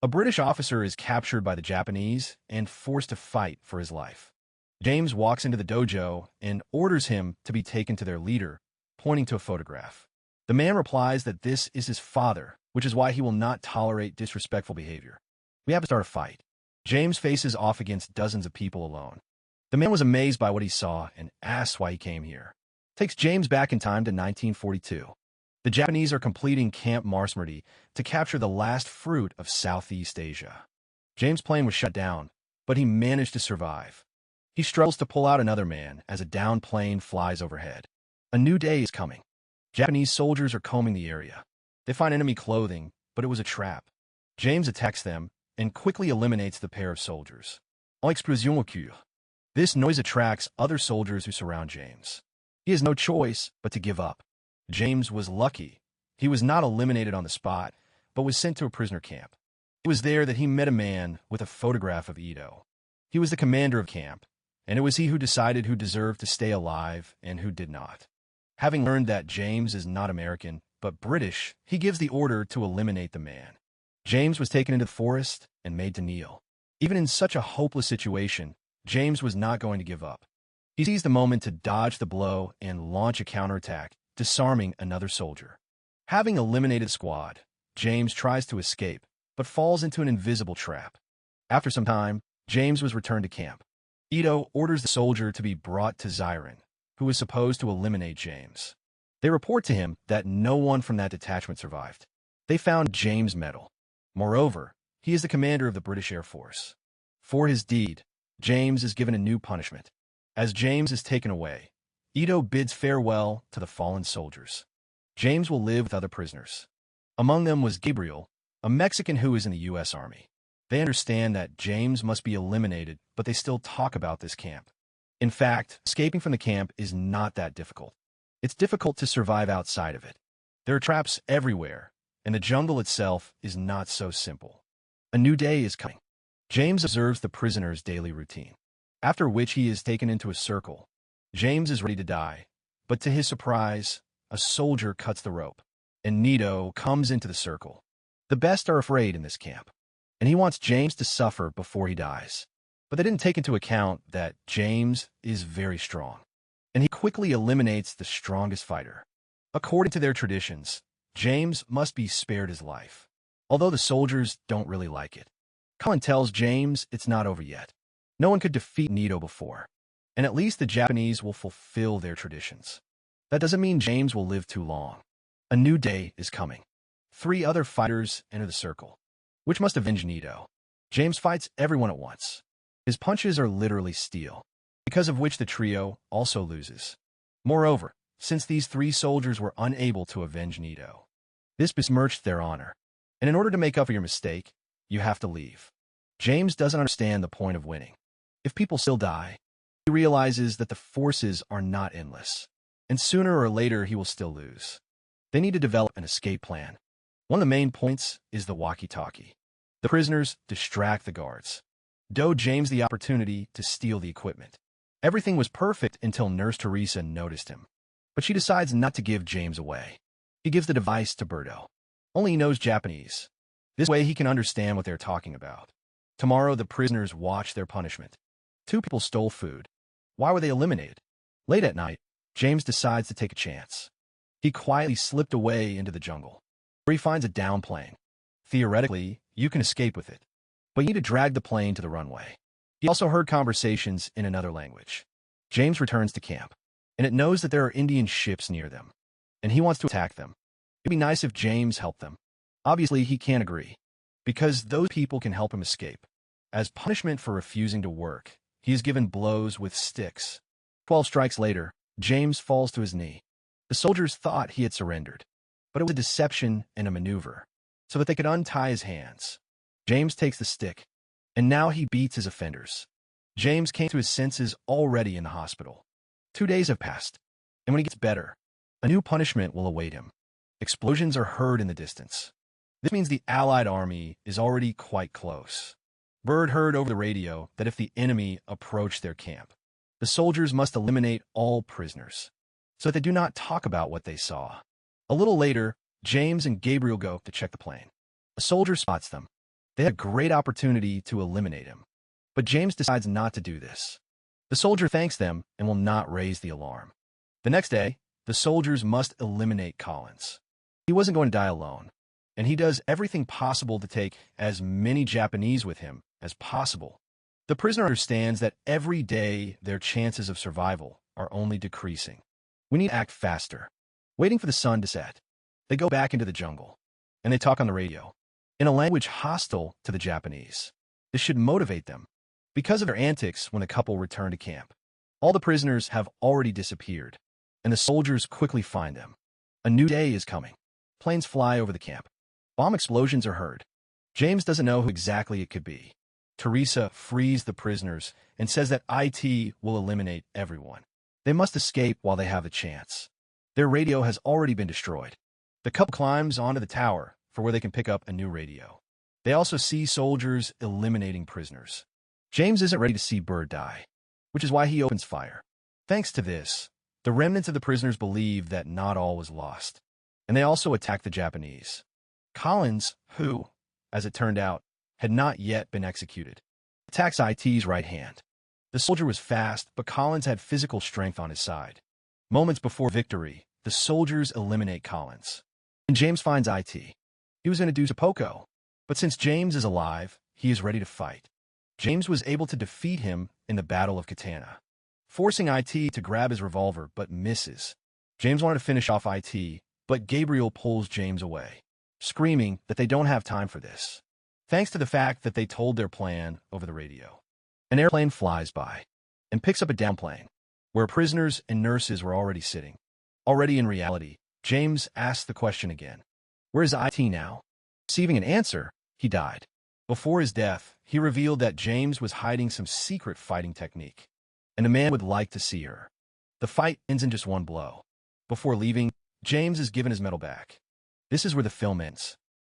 A British officer is captured by the Japanese and forced to fight for his life. James walks into the dojo and orders him to be taken to their leader, pointing to a photograph. The man replies that this is his father, which is why he will not tolerate disrespectful behavior. We have to start a fight. James faces off against dozens of people alone. The man was amazed by what he saw and asks why he came here. Takes James back in time to 1942. The Japanese are completing Camp Marsmarty to capture the last fruit of Southeast Asia. James' plane was shut down, but he managed to survive. He struggles to pull out another man as a downed plane flies overhead. A new day is coming. Japanese soldiers are combing the area. They find enemy clothing, but it was a trap. James attacks them and quickly eliminates the pair of soldiers. En explosion au cœur. This noise attracts other soldiers who surround James. He has no choice but to give up. James was lucky. He was not eliminated on the spot, but was sent to a prisoner camp. It was there that he met a man with a photograph of Ito. He was the commander of camp, and it was he who decided who deserved to stay alive and who did not. Having learned that James is not American, but British, he gives the order to eliminate the man. James was taken into the forest and made to kneel. Even in such a hopeless situation, James was not going to give up. He seized the moment to dodge the blow and launch a counterattack, disarming another soldier. Having eliminated the squad, James tries to escape, but falls into an invisible trap. After some time, James was returned to camp. Ito orders the soldier to be brought to Zirin, who was supposed to eliminate James. They report to him that no one from that detachment survived. They found James' medal. Moreover, he is the commander of the British Air Force. For his deed, James is given a new punishment. As James is taken away, Ito bids farewell to the fallen soldiers. James will live with other prisoners. Among them was Gabriel, a Mexican who is in the U.S. Army. They understand that James must be eliminated, but they still talk about this camp. In fact, escaping from the camp is not that difficult. It's difficult to survive outside of it. There are traps everywhere, and the jungle itself is not so simple. A new day is coming. James observes the prisoner's daily routine, after which he is taken into a circle. James is ready to die, but to his surprise, a soldier cuts the rope, and Nito comes into the circle. The best are afraid in this camp, and he wants James to suffer before he dies. But they didn't take into account that James is very strong, and he quickly eliminates the strongest fighter. According to their traditions, James must be spared his life, although the soldiers don't really like it. Colin tells James it's not over yet. No one could defeat Nito before, and at least the Japanese will fulfill their traditions. That doesn't mean James will live too long. A new day is coming. 3 other fighters enter the circle, which must avenge Nito. James fights everyone at once. His punches are literally steel, because of which the trio also loses. Moreover, since these 3 soldiers were unable to avenge Nito, this besmirched their honor, and in order to make up for your mistake, you have to leave. James doesn't understand the point of winning. If people still die, he realizes that the forces are not endless, and sooner or later he will still lose. They need to develop an escape plan. One of the main points is the walkie-talkie. The prisoners distract the guards. James the opportunity to steal the equipment. Everything was perfect until Nurse Teresa noticed him, but she decides not to give James away. He gives the device to Berto. Only he knows Japanese. This way he can understand what they're talking about. Tomorrow the prisoners watch their punishment. 2 people stole food. Why were they eliminated? Late at night, James decides to take a chance. He quietly slipped away into the jungle, where he finds a down plane. Theoretically, you can escape with it, but you need to drag the plane to the runway. He also heard conversations in another language. James returns to camp, and it knows that there are Indian ships near them, and he wants to attack them. It'd be nice if James helped them. Obviously, he can't agree, because those people can help him escape. As punishment for refusing to work, he is given blows with sticks. 12 strikes later, James falls to his knee. The soldiers thought he had surrendered, but it was a deception and a maneuver, so that they could untie his hands. James takes the stick, and now he beats his offenders. James came to his senses already in the hospital. 2 days have passed, and when he gets better, a new punishment will await him. Explosions are heard in the distance. This means the Allied army is already quite close. Byrd heard over the radio that if the enemy approached their camp, the soldiers must eliminate all prisoners, so that they do not talk about what they saw. A little later, James and Gabriel go to check the plane. A soldier spots them. They had a great opportunity to eliminate him. But James decides not to do this. The soldier thanks them and will not raise the alarm. The next day, the soldiers must eliminate Collins. He wasn't going to die alone, and he does everything possible to take as many Japanese with him as possible. The prisoner understands that every day their chances of survival are only decreasing. We need to act faster. Waiting for the sun to set, they go back into the jungle, and they talk on the radio, in a language hostile to the Japanese. This should motivate them. Because of their antics when the couple return to camp, all the prisoners have already disappeared, and the soldiers quickly find them. A new day is coming. Planes fly over the camp. Bomb explosions are heard. James doesn't know who exactly it could be. Teresa frees the prisoners and says that IT will eliminate everyone. They must escape while they have the chance. Their radio has already been destroyed. The couple climbs onto the tower for where they can pick up a new radio. They also see soldiers eliminating prisoners. James isn't ready to see Bird die, which is why he opens fire. Thanks to this, the remnants of the prisoners believe that not all was lost, and they also attack the Japanese. Collins, who, as it turned out, had not yet been executed, attacks IT's right hand. The soldier was fast, but Collins had physical strength on his side. Moments before victory, the soldiers eliminate Collins, and James finds IT. He was going to do seppuku, but since James is alive, he is ready to fight. James was able to defeat him in the Battle of Katana, forcing IT to grab his revolver but misses. James wanted to finish off IT, but Gabriel pulls James away, screaming that they don't have time for this. Thanks to the fact that they told their plan over the radio, an airplane flies by and picks up a downplane, where prisoners and nurses were already sitting. Already in reality, James asked the question again. Where is IT now? Receiving an answer, he died. Before his death, he revealed that James was hiding some secret fighting technique, and a man would like to see her. The fight ends in just one blow. Before leaving, James is given his medal back. This is where the film ends.